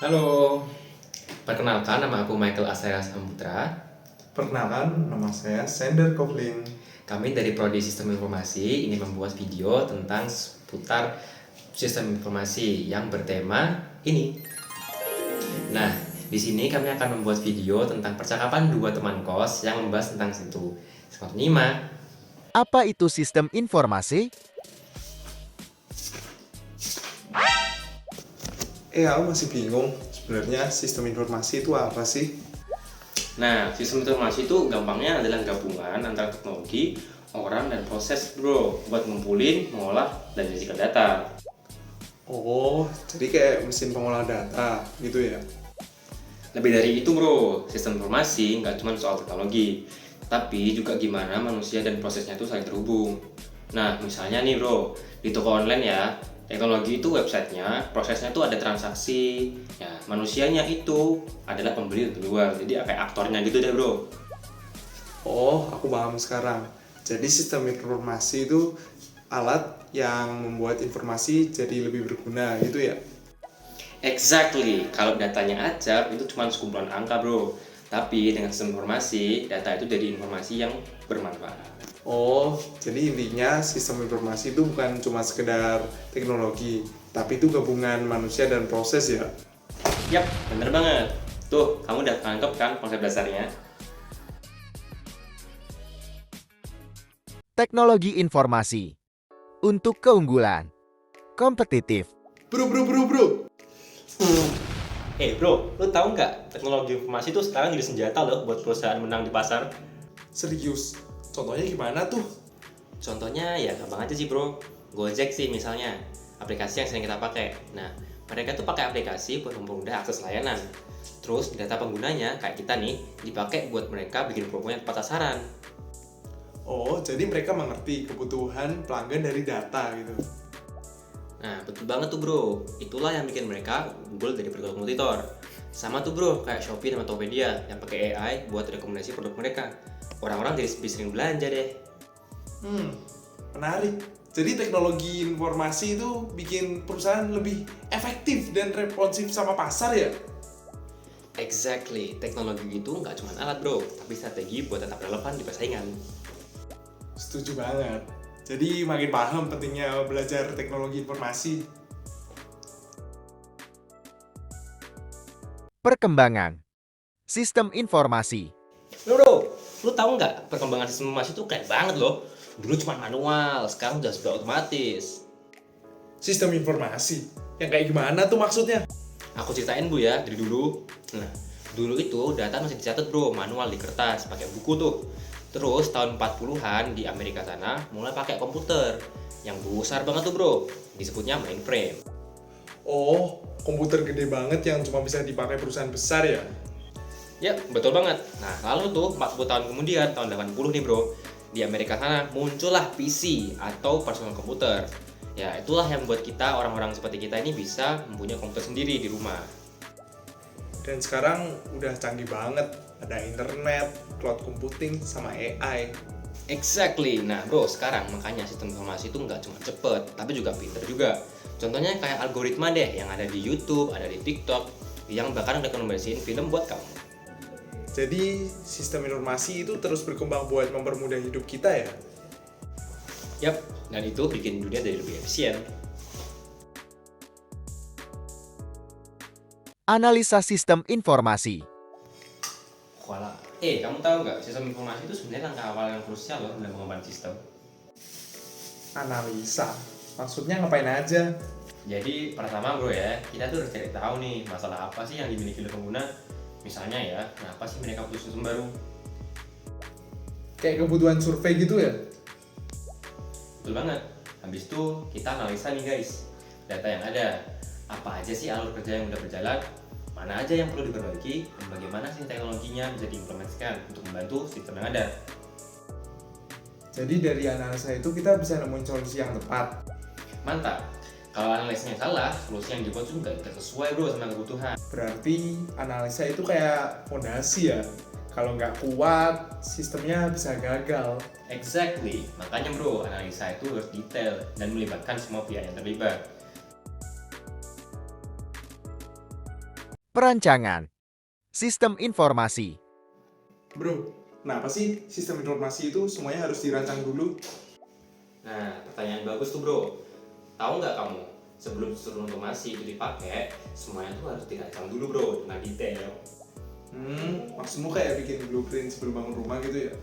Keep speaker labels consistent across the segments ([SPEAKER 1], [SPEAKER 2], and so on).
[SPEAKER 1] Halo, perkenalkan nama aku Michael Asaya Samputra.
[SPEAKER 2] Perkenalkan, nama saya Sender Coughlin.
[SPEAKER 1] Kami dari Prodi Sistem Informasi ini membuat video tentang seputar sistem informasi yang bertema ini. Nah, di sini kami akan membuat video tentang percakapan dua teman kos yang membahas tentang situ. Selamat menyimak.
[SPEAKER 3] Apa itu sistem informasi?
[SPEAKER 2] Aku masih bingung, sebenarnya sistem informasi itu apa sih?
[SPEAKER 1] Nah, sistem informasi itu gampangnya adalah gabungan antara teknologi, orang, dan proses bro buat ngumpulin, mengolah, dan menyajikan data.
[SPEAKER 2] Oh, jadi kayak mesin pengolah data gitu ya?
[SPEAKER 1] Lebih dari itu bro, sistem informasi nggak cuma soal teknologi, tapi juga gimana manusia dan prosesnya itu saling terhubung. Nah, misalnya nih bro, di toko online ya, teknologi itu websitenya, prosesnya itu ada transaksi, ya manusianya itu adalah pembeli dan penjual, jadi kayak aktornya gitu deh bro.
[SPEAKER 2] Oh, aku paham sekarang. Jadi sistem informasi itu alat yang membuat informasi jadi lebih berguna gitu ya?
[SPEAKER 1] Exactly, kalau datanya acak itu cuma sekumpulan angka bro, tapi dengan sistem informasi, data itu jadi informasi yang bermanfaat.
[SPEAKER 2] Oh, jadi intinya sistem informasi itu bukan cuma sekedar teknologi, tapi itu gabungan manusia dan proses ya?
[SPEAKER 1] Yap, bener banget. Tuh, kamu udah tangkep kan konsep dasarnya?
[SPEAKER 3] Teknologi informasi. Untuk keunggulan. Kompetitif.
[SPEAKER 2] Bro.
[SPEAKER 1] Bro, lu tahu nggak teknologi informasi itu sekarang jadi senjata loh buat perusahaan menang di pasar?
[SPEAKER 2] Serius? Contohnya gimana tuh?
[SPEAKER 1] Contohnya ya gampang aja sih bro. Gojek sih misalnya, aplikasi yang sering kita pakai. Nah, mereka tuh pakai aplikasi buat mempermudah akses layanan. Terus data penggunanya kayak kita nih dipakai buat mereka bikin promo yang tepat sasaran.
[SPEAKER 2] Oh, jadi mereka mengerti kebutuhan pelanggan dari data gitu.
[SPEAKER 1] Nah, betul banget tuh bro. Itulah yang bikin mereka unggul dari berbagai kompetitor. Sama tuh bro, kayak Shopee dan Tokopedia yang pakai AI buat rekomendasi produk mereka. Orang-orang jadi lebih sering belanja deh.
[SPEAKER 2] Menarik. Jadi teknologi informasi itu bikin perusahaan lebih efektif dan responsif sama pasar ya?
[SPEAKER 1] Exactly, teknologi itu nggak cuma alat bro, tapi strategi buat tetap relevan di persaingan.
[SPEAKER 2] Setuju banget. Jadi makin paham pentingnya belajar teknologi informasi.
[SPEAKER 3] Perkembangan. Sistem informasi.
[SPEAKER 1] Bro, lu tahu nggak perkembangan sistem informasi itu keren banget loh. Dulu cuma manual, sekarang udah sudah otomatis.
[SPEAKER 2] Sistem informasi? Yang kayak gimana tuh maksudnya?
[SPEAKER 1] Aku ceritain bu ya dari dulu. Nah, dulu itu data masih dicatat bro, manual di kertas, pakai buku tuh. Terus tahun 40-an di Amerika sana mulai pakai komputer yang besar banget tuh bro, disebutnya mainframe.
[SPEAKER 2] Oh, komputer gede banget yang cuma bisa dipakai perusahaan besar ya?
[SPEAKER 1] Ya, betul banget. Nah, lalu tuh 40 tahun kemudian, tahun 80 nih bro, di Amerika sana muncullah PC atau personal komputer. Ya, itulah yang membuat kita, orang-orang seperti kita ini bisa mempunyai komputer sendiri di rumah.
[SPEAKER 2] Dan sekarang udah canggih banget. Ada internet, cloud computing, sama AI.
[SPEAKER 1] Exactly. Nah bro, sekarang makanya sistem informasi itu nggak cuma cepet, tapi juga pinter juga. Contohnya kayak algoritma deh yang ada di YouTube, ada di TikTok, yang bahkan rekomendasiin film buat kamu.
[SPEAKER 2] Jadi sistem informasi itu terus berkembang buat mempermudah hidup kita ya?
[SPEAKER 1] Yap, dan itu bikin dunia jadi lebih efisien.
[SPEAKER 3] Analisa sistem informasi.
[SPEAKER 1] Wala. Kamu tahu nggak, sistem informasi itu sebenarnya langkah awal yang krusial loh dalam pengembangan sistem.
[SPEAKER 2] Analisa? Maksudnya ngapain aja?
[SPEAKER 1] Jadi pertama bro ya, kita tuh harus cari tahu nih masalah apa sih yang dimiliki oleh pengguna. Misalnya ya, kenapa sih mereka butuh sistem baru?
[SPEAKER 2] Kayak kebutuhan survei gitu ya?
[SPEAKER 1] Betul banget. Habis itu kita analisa nih guys, data yang ada. Apa aja sih alur kerja yang udah berjalan, mana aja yang perlu diperbaiki, dan bagaimana sih teknologinya bisa diimplementasikan untuk membantu sistem yang ada.
[SPEAKER 2] Jadi dari analisa itu kita bisa nemuin solusi yang tepat.
[SPEAKER 1] Mantap. Kalau analisanya salah, solusi yang dibuat juga tidak sesuai bro sama kebutuhan.
[SPEAKER 2] Berarti analisa itu kayak fondasi ya? Kalau nggak kuat, sistemnya bisa gagal.
[SPEAKER 1] Exactly. Makanya bro, analisa itu harus detail dan melibatkan semua pihak yang terlibat.
[SPEAKER 3] Perancangan sistem informasi.
[SPEAKER 2] Bro, kenapa sih sistem informasi itu semuanya harus dirancang dulu?
[SPEAKER 1] Nah, pertanyaan bagus tuh bro. Tahu nggak kamu, sebelum sistem informasi itu dipakai, semuanya tuh harus dirancang dulu bro, dengan detail.
[SPEAKER 2] Maksudmu kayak bikin blueprint sebelum bangun rumah gitu ya?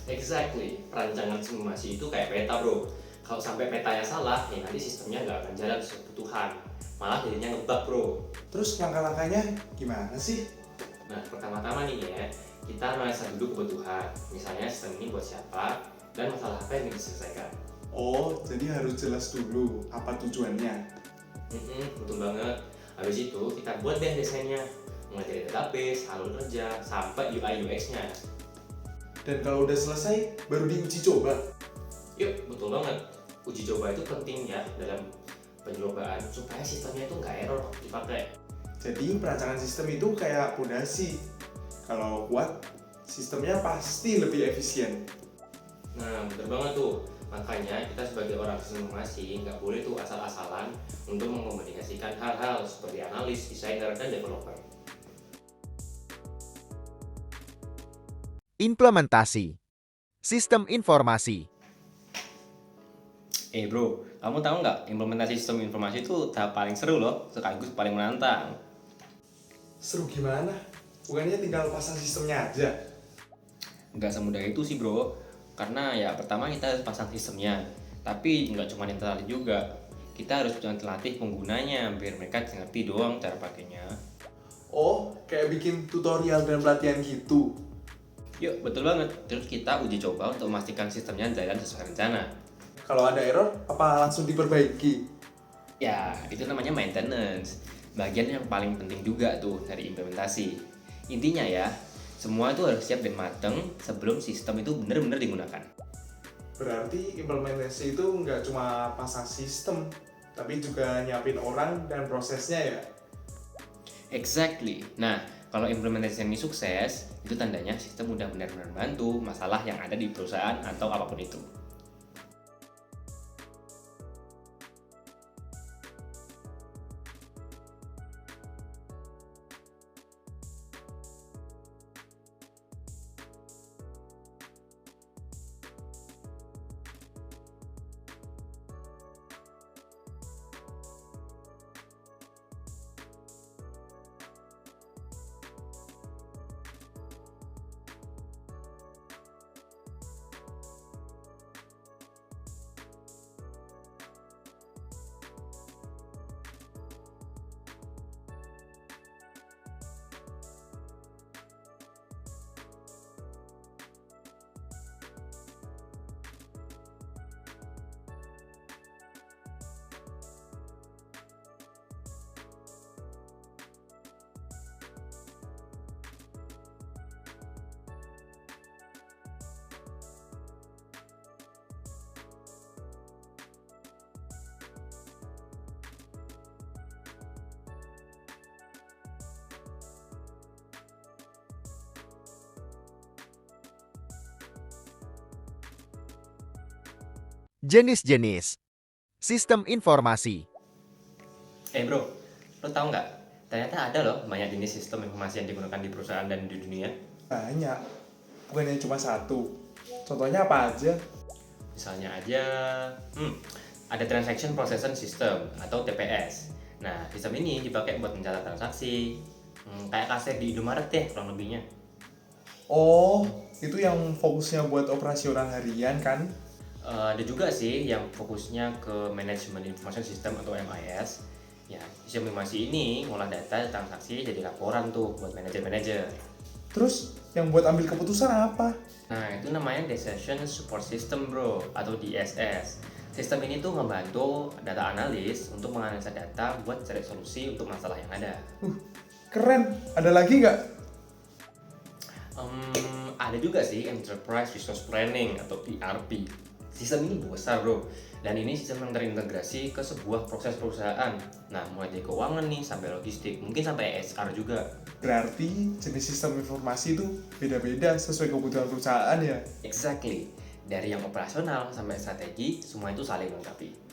[SPEAKER 1] Exactly, perancangan simulasi itu kayak peta bro. Kalau sampai petanya salah, ya nanti sistemnya nggak akan jalan sesuai kebutuhan. Malah jadinya ngebug bro.
[SPEAKER 2] Terus langkah-langkahnya gimana sih?
[SPEAKER 1] Nah, pertama-tama nih ya, kita analisa dulu kebutuhan. Misalnya sistem ini buat siapa, dan masalah apa yang ingin diselesaikan.
[SPEAKER 2] Oh, jadi harus jelas dulu apa tujuannya.
[SPEAKER 1] Betul banget. Habis itu kita buat deh desainnya, mulai dari database, alur kerja, sampai UI UX-nya.
[SPEAKER 2] Dan kalau udah selesai, baru diuji coba.
[SPEAKER 1] Yuk, betul banget. Uji coba itu penting ya dalam pencobaan supaya sistemnya itu nggak error dipakai.
[SPEAKER 2] Jadi perancangan sistem itu kayak pondasi. Kalau kuat, sistemnya pasti lebih efisien.
[SPEAKER 1] Nah, betul banget tuh. Makanya kita sebagai orang sistem informasi nggak boleh tuh asal-asalan untuk mengkomunikasikan hal-hal seperti analis, desainer, dan developer.
[SPEAKER 3] Implementasi sistem informasi.
[SPEAKER 1] Bro, kamu tahu nggak implementasi sistem informasi itu tahap paling seru loh, sekaligus paling menantang.
[SPEAKER 2] Seru gimana? Bukannya tinggal pasang sistemnya aja?
[SPEAKER 1] Nggak semudah itu sih bro, karena ya pertama kita harus pasang sistemnya, tapi nggak cuma yang terlatih juga, kita harus terlatih penggunanya biar mereka ngerti doang cara pakainya.
[SPEAKER 2] Oh, kayak bikin tutorial dan pelatihan gitu.
[SPEAKER 1] Yuk, betul banget. Terus kita uji coba untuk memastikan sistemnya jalan sesuai rencana.
[SPEAKER 2] Kalau ada error, apa langsung diperbaiki?
[SPEAKER 1] Ya, itu namanya maintenance. Bagian yang paling penting juga tuh dari implementasi. Intinya ya, semua itu harus siap dan mateng sebelum sistem itu benar-benar digunakan.
[SPEAKER 2] Berarti implementasi itu nggak cuma pasang sistem, tapi juga nyiapin orang dan prosesnya ya?
[SPEAKER 1] Exactly. Nah, kalau implementasi ini sukses, itu tandanya sistem udah benar-benar bantu masalah yang ada di perusahaan atau apapun itu.
[SPEAKER 3] Jenis-jenis sistem informasi.
[SPEAKER 1] Bro, lo tau nggak? Ternyata ada loh banyak jenis sistem informasi yang digunakan di perusahaan dan di dunia.
[SPEAKER 2] Banyak, bukannya cuma satu. Contohnya apa aja?
[SPEAKER 1] Misalnya aja, ada Transaction Processing System atau TPS. Nah, sistem ini dipakai buat mencatat transaksi, kayak kasir di Indomaret deh kurang lebihnya.
[SPEAKER 2] Oh, itu yang fokusnya buat operasional harian kan?
[SPEAKER 1] Ada juga sih yang fokusnya ke Management Information System atau MIS. Ya, sistem informasi ini ngolah data transaksi jadi laporan tuh buat manajer-manajer.
[SPEAKER 2] Terus yang buat ambil keputusan apa?
[SPEAKER 1] Nah, itu namanya Decision Support System bro, atau DSS. Sistem ini tuh ngebantu data analis untuk menganalisa data buat cari solusi untuk masalah yang ada.
[SPEAKER 2] Keren, ada lagi nggak?
[SPEAKER 1] Ada juga sih Enterprise Resource Planning atau ERP. Sistem ini besar bro, dan ini sistem yang terintegrasi ke sebuah proses perusahaan. Nah, mulai dari keuangan nih sampai logistik, mungkin sampai HR juga.
[SPEAKER 2] Berarti jenis sistem informasi itu beda-beda sesuai kebutuhan perusahaan ya?
[SPEAKER 1] Exactly, dari yang operasional sampai strategi, semua itu saling melengkapi.